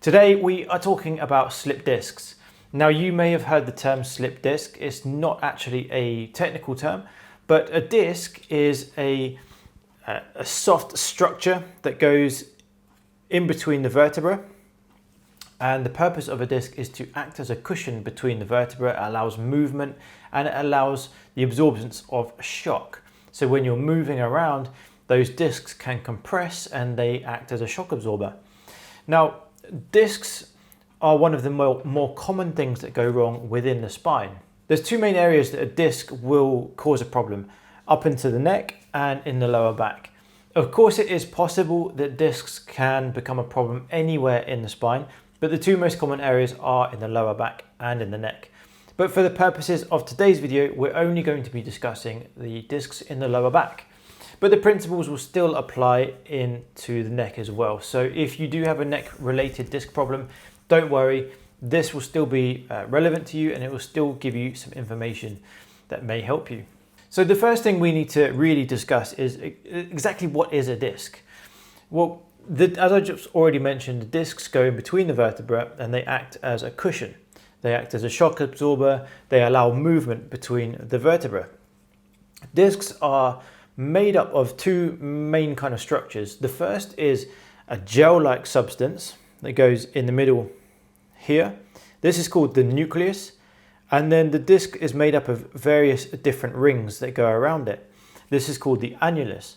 Today we are talking about slip discs. Now you may have heard the term slip disc. It's not actually a technical term, but a disc is a soft structure that goes in between the vertebra, and the purpose of a disc is to act as a cushion between the vertebra. It allows movement and it allows the absorbance of shock. So when you're moving around, those discs can compress and they act as a shock absorber. Now, discs are one of the more common things that go wrong within the spine. There's two main areas that a disc will cause a problem: up into the neck and in the lower back. Of course, it is possible that discs can become a problem anywhere in the spine, but the two most common areas are in the lower back and in the neck. But for the purposes of today's video, we're only going to be discussing the discs in the lower back. But the principles will still apply into the neck as well. So if you do have a neck related disc problem, don't worry, this will still be relevant to you and it will still give you some information that may help you. So the first thing we need to really discuss is exactly what is a disc. Well, as I just already mentioned, the discs go in between the vertebra and they act as a cushion. They act as a shock absorber. They allow movement between the vertebra. Discs are made up of two main kind of structures. The first is a gel-like substance that goes in the middle here. This is called the nucleus, and then the disc is made up of various different rings that go around it. This is called the annulus.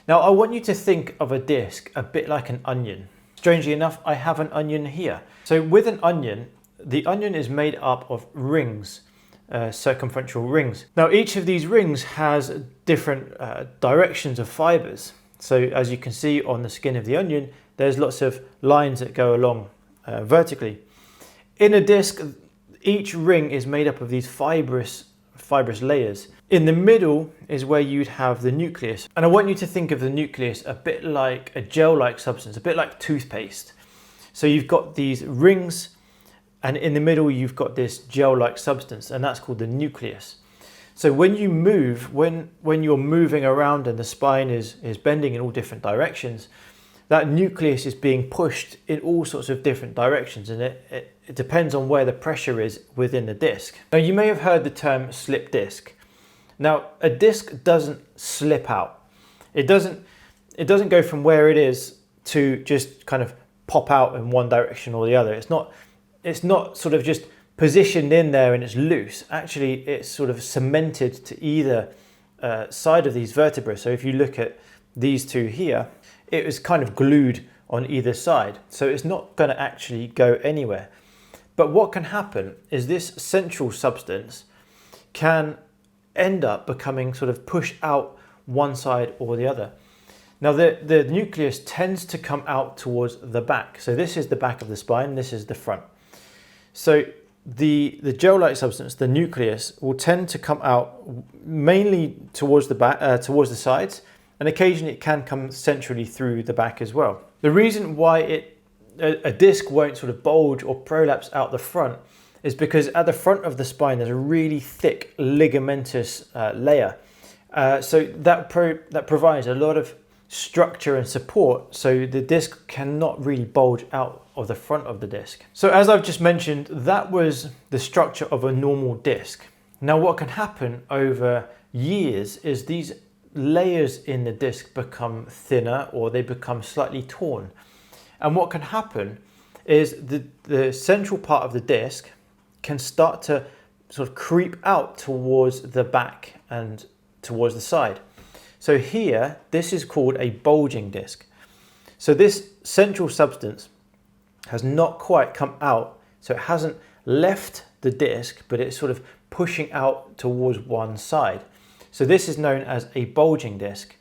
Now I want you to think of a disc a bit like an onion. Strangely enough, I have an onion here. So with an onion, the onion is made up of rings, circumferential rings. Now each of these rings has different directions of fibers. So as you can see on the skin of the onion, there's lots of lines that go along vertically. In a disc, each ring is made up of these fibrous layers. In the middle is where you'd have the nucleus. And I want you to think of the nucleus a bit like a gel-like substance, a bit like toothpaste. So you've got these rings, and in the middle you've got this gel-like substance, and that's called the nucleus. So when you move, when you're moving around and the spine is bending in all different directions, that nucleus is being pushed in all sorts of different directions, and it depends on where the pressure is within the disc. Now you may have heard the term slip disc. Now a disc doesn't slip out. It doesn't go from where it is to just kind of pop out in one direction or the other. It's not sort of just positioned in there and it's loose. Actually, it's sort of cemented to either side of these vertebrae. So if you look at these two here, it was kind of glued on either side. So it's not going to actually go anywhere. But what can happen is this central substance can end up becoming sort of pushed out one side or the other. Now the nucleus tends to come out towards the back. So this is the back of the spine, this is the front. So the gel-like substance, the nucleus, will tend to come out mainly towards the back, towards the sides, and occasionally it can come centrally through the back as well. The reason why a disc won't sort of bulge or prolapse out the front is because at the front of the spine there's a really thick ligamentous layer. So that provides a lot of structure and support, so the disc cannot really bulge out of the front of the disc. So as I've just mentioned, that was the structure of a normal disc. Now what can happen over years is these layers in the disc become thinner or they become slightly torn. And what can happen is the central part of the disc can start to sort of creep out towards the back and towards the side. So here, this is called a bulging disc. So this central substance has not quite come out, so it hasn't left the disc, but it's sort of pushing out towards one side. So this is known as a bulging disc.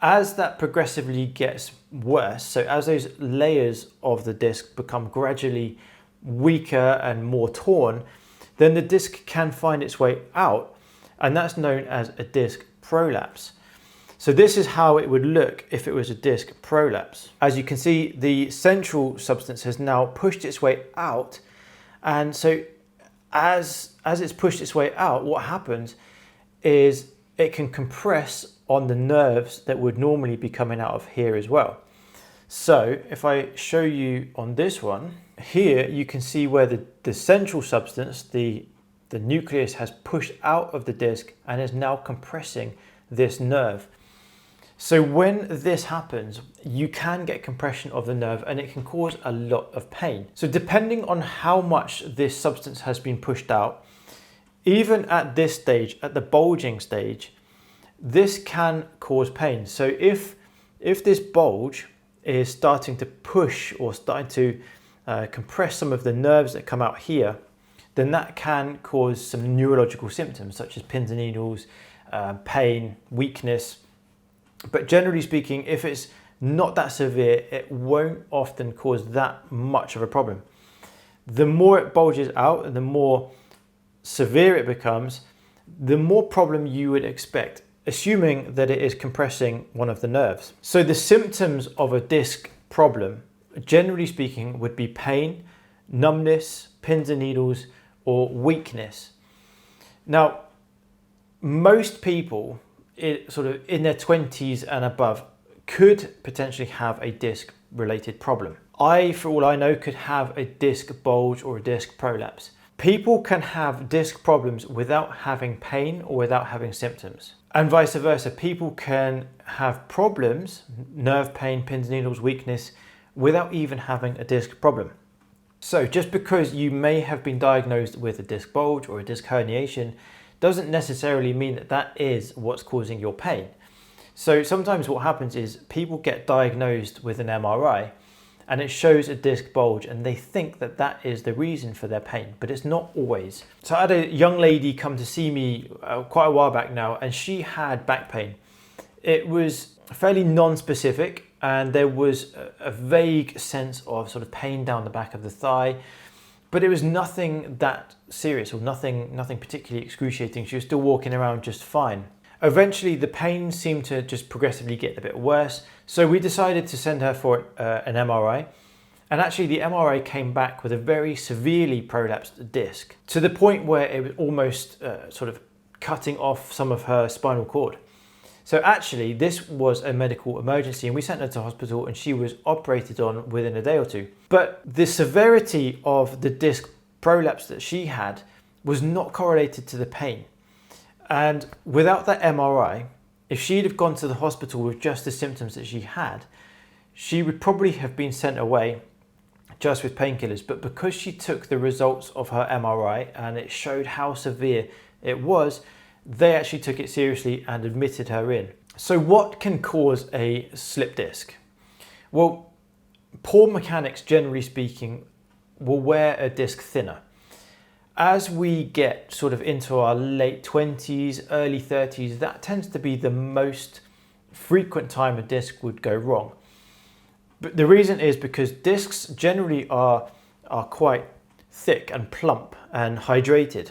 As that progressively gets worse, so as those layers of the disc become gradually weaker and more torn, then the disc can find its way out, and that's known as a disc prolapse. So this is how it would look if it was a disc prolapse. As you can see, the central substance has now pushed its way out, and so as it's pushed its way out, what happens is it can compress on the nerves that would normally be coming out of here as well. So if I show you on this one, here you can see where the central substance, the nucleus, has pushed out of the disc and is now compressing this nerve. So when this happens, you can get compression of the nerve and it can cause a lot of pain. So depending on how much this substance has been pushed out, even at this stage, at the bulging stage, this can cause pain. So if this bulge is starting to push or starting to compress some of the nerves that come out here, then that can cause some neurological symptoms such as pins and needles, pain, weakness. But generally speaking, if it's not that severe, it won't often cause that much of a problem. The more it bulges out and the more severe it becomes, the more problem you would expect, assuming that it is compressing one of the nerves. So the symptoms of a disc problem, generally speaking, would be pain, numbness, pins and needles, or weakness. Now, most people sort of in their 20s and above could potentially have a disc related problem. I, for all I know, could have a disc bulge or a disc prolapse. People can have disc problems without having pain or without having symptoms. And vice versa, people can have problems, nerve pain, pins, needles, weakness, without even having a disc problem. So just because you may have been diagnosed with a disc bulge or a disc herniation doesn't necessarily mean that that is what's causing your pain. So sometimes what happens is people get diagnosed with an MRI and it shows a disc bulge and they think that that is the reason for their pain, but it's not always. So I had a young lady come to see me quite a while back now, and she had back pain. It was fairly non-specific and there was a vague sense of sort of pain down the back of the thigh, but it was nothing that serious or nothing particularly excruciating. She was still walking around just fine. Eventually the pain seemed to just progressively get a bit worse, so we decided to send her for an MRI, and actually the MRI came back with a very severely prolapsed disc, to the point where it was almost sort of cutting off some of her spinal cord. So actually this was a medical emergency and we sent her to hospital and she was operated on within a day or two. But the severity of the disc prolapse that she had was not correlated to the pain. And without that MRI, if she'd have gone to the hospital with just the symptoms that she had, she would probably have been sent away just with painkillers. But because she took the results of her MRI and it showed how severe it was, they actually took it seriously and admitted her in. So what can cause a slip disc? Well, poor mechanics, generally speaking, will wear a disc thinner. As we get sort of into our late 20s, early 30s, that tends to be the most frequent time a disc would go wrong. But the reason is because discs generally are quite thick and plump and hydrated.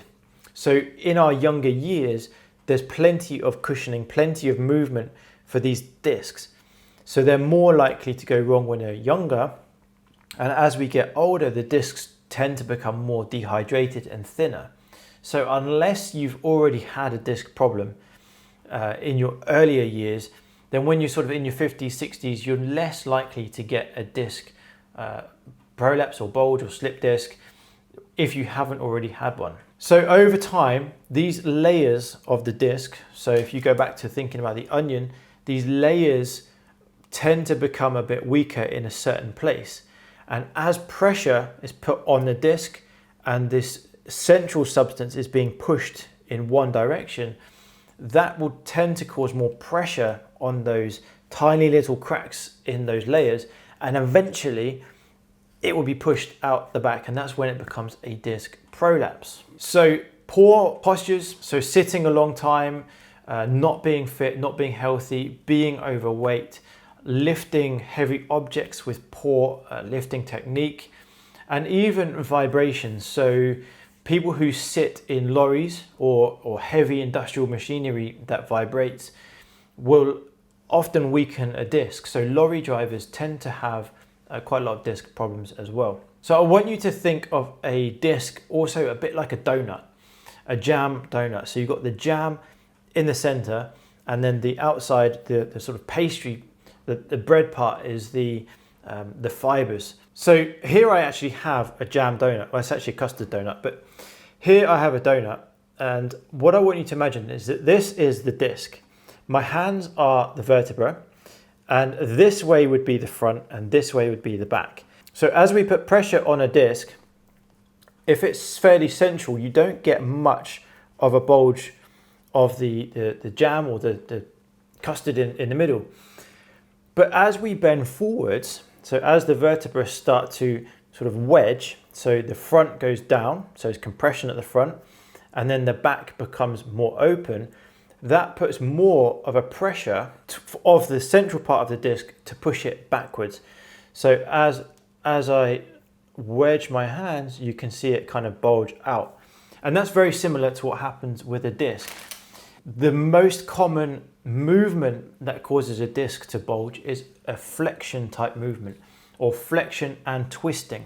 So in our younger years, there's plenty of cushioning, plenty of movement for these discs. So they're more likely to go wrong when they're younger. And as we get older, the discs tend to become more dehydrated and thinner. So unless you've already had a disc problem in your earlier years, then when you're sort of in your 50s, 60s, you're less likely to get a disc prolapse or bulge or slip disc if you haven't already had one. So over time, these layers of the disc, so if you go back to thinking about the onion, these layers tend to become a bit weaker in a certain place. And as pressure is put on the disc and this central substance is being pushed in one direction, that will tend to cause more pressure on those tiny little cracks in those layers, and eventually it will be pushed out the back, and that's when it becomes a disc prolapse. So poor postures, so sitting a long time, not being fit, not being healthy, being overweight, lifting heavy objects with poor lifting technique, and even vibrations. So people who sit in lorries or heavy industrial machinery that vibrates will often weaken a disc. So lorry drivers tend to have quite a lot of disc problems as well. So I want you to think of a disc also a bit like a donut, a jam donut. So you've got the jam in the center, and then the outside, the sort of pastry, the bread part is the the fibers. So here I actually have a jam donut. Well, it's actually a custard donut, but here I have a donut. And what I want you to imagine is that this is the disc. My hands are the vertebra, and this way would be the front and this way would be the back. So as we put pressure on a disc, if it's fairly central, you don't get much of a bulge of the jam or the custard in the middle. But as we bend forwards, so as the vertebrae start to sort of wedge, so the front goes down, so it's compression at the front, and then the back becomes more open, that puts more of a pressure of the central part of the disc to push it backwards. So as I wedge my hands, you can see it kind of bulge out. And that's very similar to what happens with a disc. The most common movement that causes a disc to bulge is a flexion type movement, or flexion and twisting.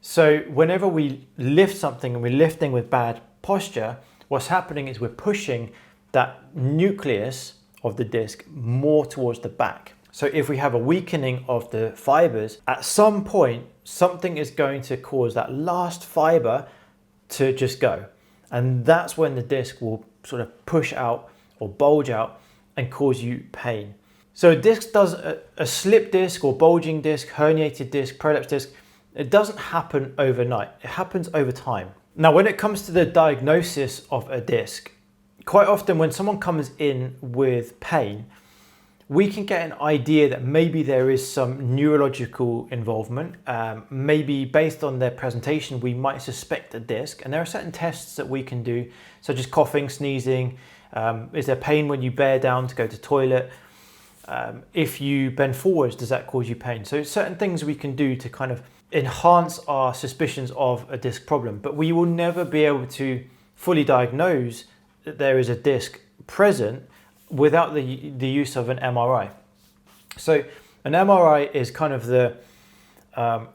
So whenever we lift something and we're lifting with bad posture, what's happening is we're pushing that nucleus of the disc more towards the back. So if we have a weakening of the fibers, at some point, something is going to cause that last fiber to just go. And that's when the disc will sort of push out or bulge out and cause you pain. So a disc does a slip disc or bulging disc, herniated disc, prolapsed disc, it doesn't happen overnight. It happens over time. Now, when it comes to the diagnosis of a disc, quite often when someone comes in with pain, we can get an idea that maybe there is some neurological involvement. Maybe based on their presentation, we might suspect a disc. And there are certain tests that we can do, such as coughing, sneezing. Is there pain when you bear down to go to the toilet? If you bend forwards, does that cause you pain? So certain things we can do to kind of enhance our suspicions of a disc problem, but we will never be able to fully diagnose that there is a disc present without the use of an MRI. So an MRI is kind of the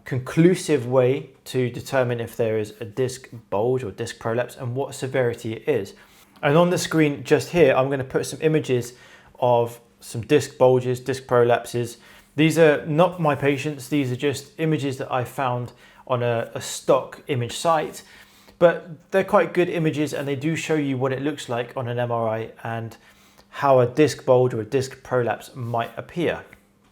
conclusive way to determine if there is a disc bulge or disc prolapse and what severity it is. And on the screen just here, I'm going to put some images of some disc bulges, disc prolapses. These are not my patients, these are just images that I found on a stock image site, but they're quite good images and they do show you what it looks like on an MRI and how a disc bulge or a disc prolapse might appear.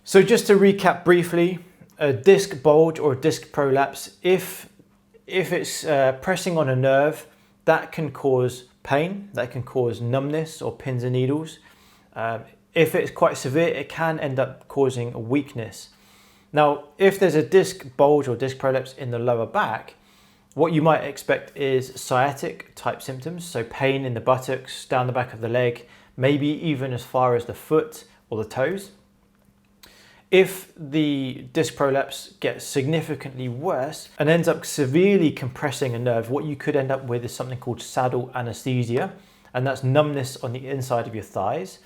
So just to recap briefly, a disc bulge or a disc prolapse, if it's pressing on a nerve, that can cause pain, that can cause numbness or pins and needles. If it's quite severe, it can end up causing a weakness. Now, if there's a disc bulge or disc prolapse in the lower back, what you might expect is sciatic type symptoms, so pain in the buttocks, down the back of the leg, maybe even as far as the foot or the toes. If the disc prolapse gets significantly worse and ends up severely compressing a nerve, what you could end up with is something called saddle anesthesia, and that's numbness on the inside of your thighs.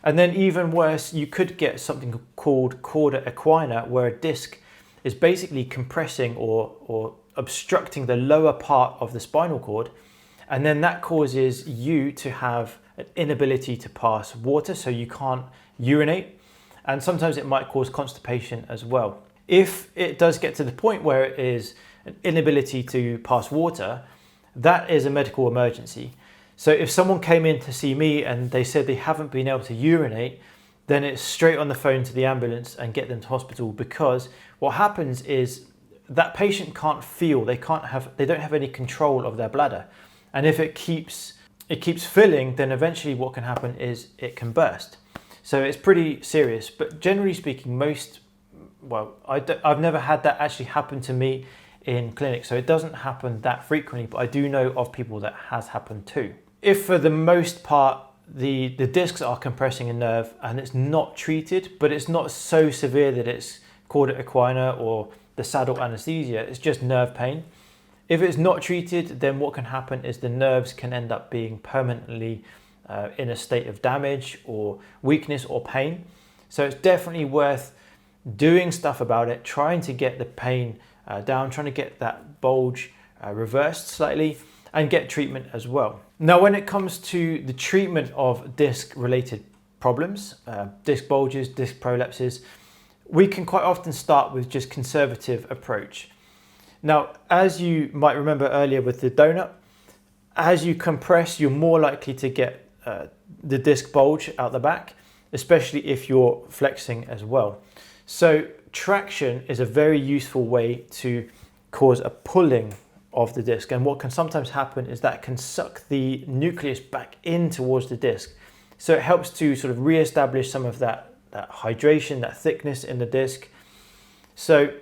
And then even worse, you could get something called cauda equina, where a disc is basically compressing or obstructing the lower part of the spinal cord, and then that causes you to have an inability to pass water, so you can't urinate, and sometimes it might cause constipation as well. If it does get to the point where it is an inability to pass water, that is a medical emergency. So if someone came in to see me and they said they haven't been able to urinate, then it's straight on the phone to the ambulance and get them to hospital, because what happens is that patient can't feel, they don't have any control of their bladder. And if it keeps filling, then eventually what can happen is it can burst. So it's pretty serious, but generally speaking, I've never had that actually happen to me in clinic, so it doesn't happen that frequently, but I do know of people that has happened too. If for the most part the discs are compressing a nerve and it's not treated, but it's not so severe that it's cauda equina or the saddle anesthesia, it's just nerve pain. If it's not treated, then what can happen is the nerves can end up being permanently in a state of damage or weakness or pain. So it's definitely worth doing stuff about it, trying to get the pain down, trying to get that bulge reversed slightly, and get treatment as well. Now, when it comes to the treatment of disc related problems, disc bulges, disc prolapses, we can quite often start with just conservative approach. Now, as you might remember earlier with the donut, as you compress, you're more likely to get the disc bulge out the back, especially if you're flexing as well. So traction is a very useful way to cause a pulling of the disc, and what can sometimes happen is that can suck the nucleus back in towards the disc. So it helps to sort of re-establish some of that hydration, that thickness in the disc. So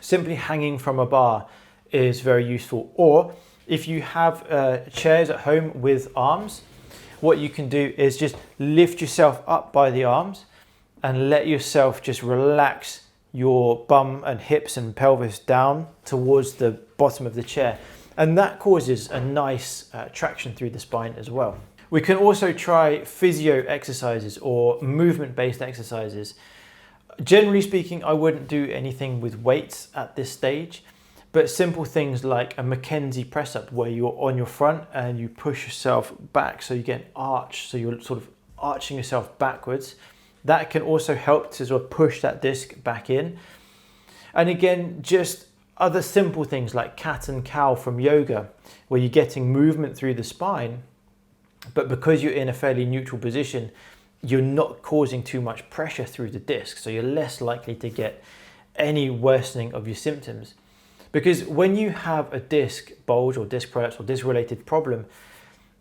simply hanging from a bar is very useful. Or if you have chairs at home with arms, what you can do is just lift yourself up by the arms and let yourself just relax your bum and hips and pelvis down towards the bottom of the chair. And that causes a nice traction through the spine as well. We can also try physio exercises or movement-based exercises. Generally speaking, I wouldn't do anything with weights at this stage, but simple things like a Mackenzie press up where you're on your front and you push yourself back so you get an arch, so you're sort of arching yourself backwards. That can also help to sort of push that disc back in. And again, just other simple things like cat and cow from yoga, where you're getting movement through the spine, but because you're in a fairly neutral position, you're not causing too much pressure through the disc, so you're less likely to get any worsening of your symptoms. Because when you have a disc bulge or disc prolapse or disc related problem,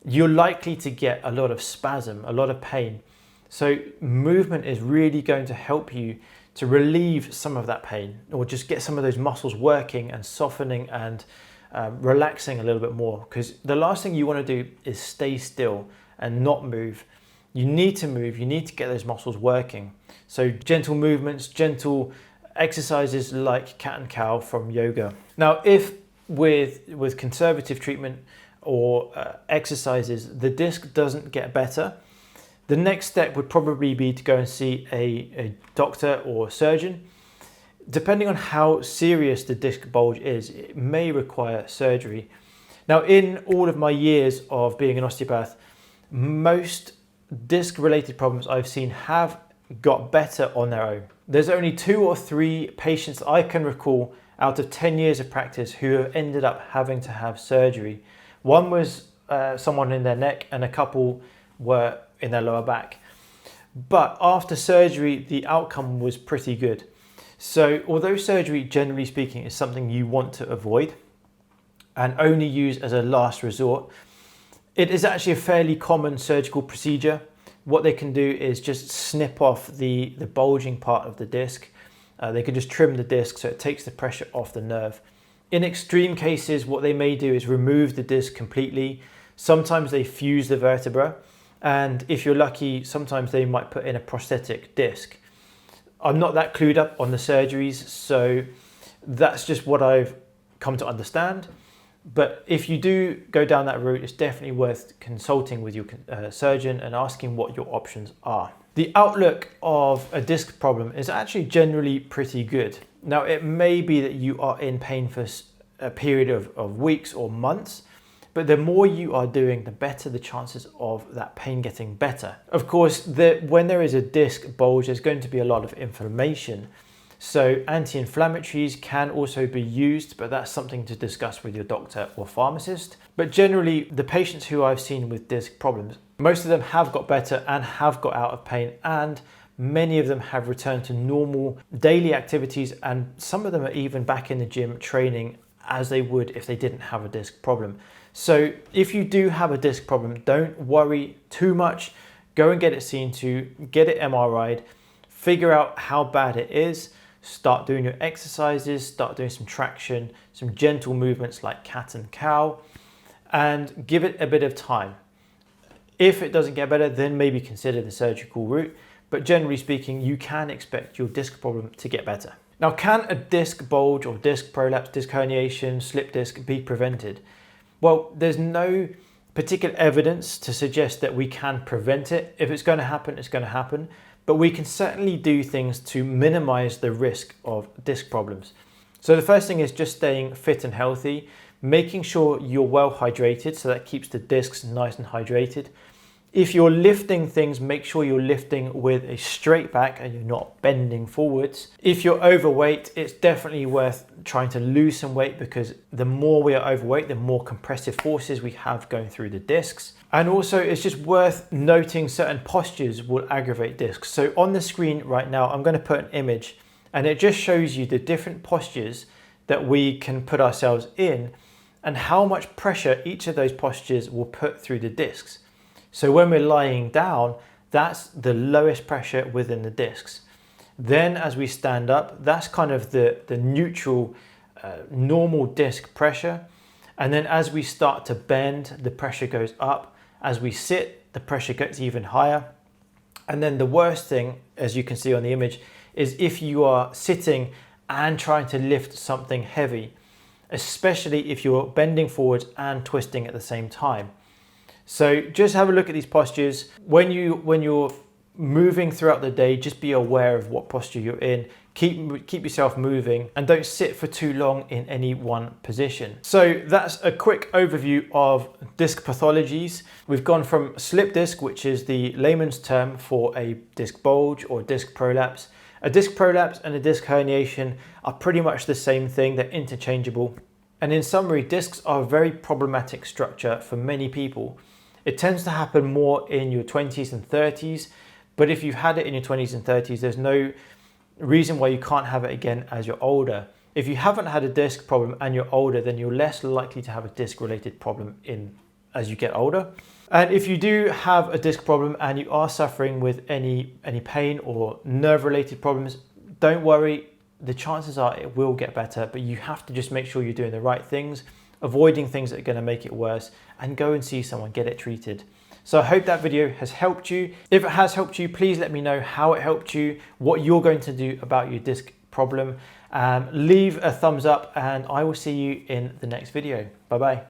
you're likely to get a lot of spasm, a lot of pain. So movement is really going to help you to relieve some of that pain, or just get some of those muscles working and softening and relaxing a little bit more. Because the last thing you want to do is stay still and not move. You need to move, you need to get those muscles working. So gentle movements, gentle exercises like cat and cow from yoga. Now, if with conservative treatment or exercises, the disc doesn't get better, the next step would probably be to go and see a doctor or surgeon. Depending on how serious the disc bulge is, it may require surgery. Now, in all of my years of being an osteopath, most disc-related problems I've seen have got better on their own. There's only 2 or 3 patients I can recall out of 10 years of practice who have ended up having to have surgery. One was someone in their neck and a couple were in their lower back. But after surgery, the outcome was pretty good. So although surgery, generally speaking, is something you want to avoid and only use as a last resort, it is actually a fairly common surgical procedure. What they can do is just snip off the bulging part of the disc. They can just trim the disc so it takes the pressure off the nerve. In extreme cases, what they may do is remove the disc completely. Sometimes they fuse the vertebra. And if you're lucky, sometimes they might put in a prosthetic disc. I'm not that clued up on the surgeries, so that's just what I've come to understand. But if you do go down that route, it's definitely worth consulting with your surgeon and asking what your options are. The outlook of a disc problem is actually generally pretty good. Now, it may be that you are in pain for a period of weeks or months, but the more you are doing, the better the chances of that pain getting better. Of course, when there is a disc bulge, there's going to be a lot of inflammation. So anti-inflammatories can also be used, but that's something to discuss with your doctor or pharmacist. But generally, the patients who I've seen with disc problems, most of them have got better and have got out of pain, and many of them have returned to normal daily activities, and some of them are even back in the gym training as they would if they didn't have a disc problem. So if you do have a disc problem, don't worry too much. Go and get it seen to, get it MRI'd, figure out how bad it is, start doing your exercises, start doing some traction, some gentle movements like cat and cow, and give it a bit of time. If it doesn't get better, then maybe consider the surgical route. But generally speaking, you can expect your disc problem to get better. Now, can a disc bulge or disc prolapse, disc herniation, slip disc be prevented? Well, there's no particular evidence to suggest that we can prevent it. If it's going to happen, it's going to happen. But we can certainly do things to minimize the risk of disc problems. So the first thing is just staying fit and healthy, making sure you're well hydrated, so that keeps the discs nice and hydrated. If you're lifting things, make sure you're lifting with a straight back and you're not bending forwards. If you're overweight, it's definitely worth trying to lose some weight, because the more we are overweight, the more compressive forces we have going through the discs. And also it's just worth noting certain postures will aggravate discs. So on the screen right now, I'm going to put an image and it just shows you the different postures that we can put ourselves in and how much pressure each of those postures will put through the discs. So when we're lying down, that's the lowest pressure within the discs. Then as we stand up, that's kind of the neutral, normal disc pressure. And then as we start to bend, the pressure goes up. As we sit, the pressure gets even higher. And then the worst thing, as you can see on the image, is if you are sitting and trying to lift something heavy, especially if you're bending forwards and twisting at the same time. So just have a look at these postures. When you're moving throughout the day, just be aware of what posture you're in. Keep yourself moving and don't sit for too long in any one position. So that's a quick overview of disc pathologies. We've gone from slip disc, which is the layman's term for a disc bulge or disc prolapse. A disc prolapse and a disc herniation are pretty much the same thing, they're interchangeable. And in summary, discs are a very problematic structure for many people. It tends to happen more in your 20s and 30s, but if you've had it in your 20s and 30s, there's no reason why you can't have it again as you're older. If you haven't had a disc problem and you're older, then you're less likely to have a disc-related problem as you get older. And if you do have a disc problem and you are suffering with any pain or nerve-related problems, don't worry. The chances are it will get better, but you have to just make sure you're doing the right things, avoiding things that are going to make it worse, and go and see someone, get it treated. So I hope that video has helped you. If it has helped you, please let me know how it helped you, what you're going to do about your disc problem. Leave a thumbs up and I will see you in the next video. Bye-bye.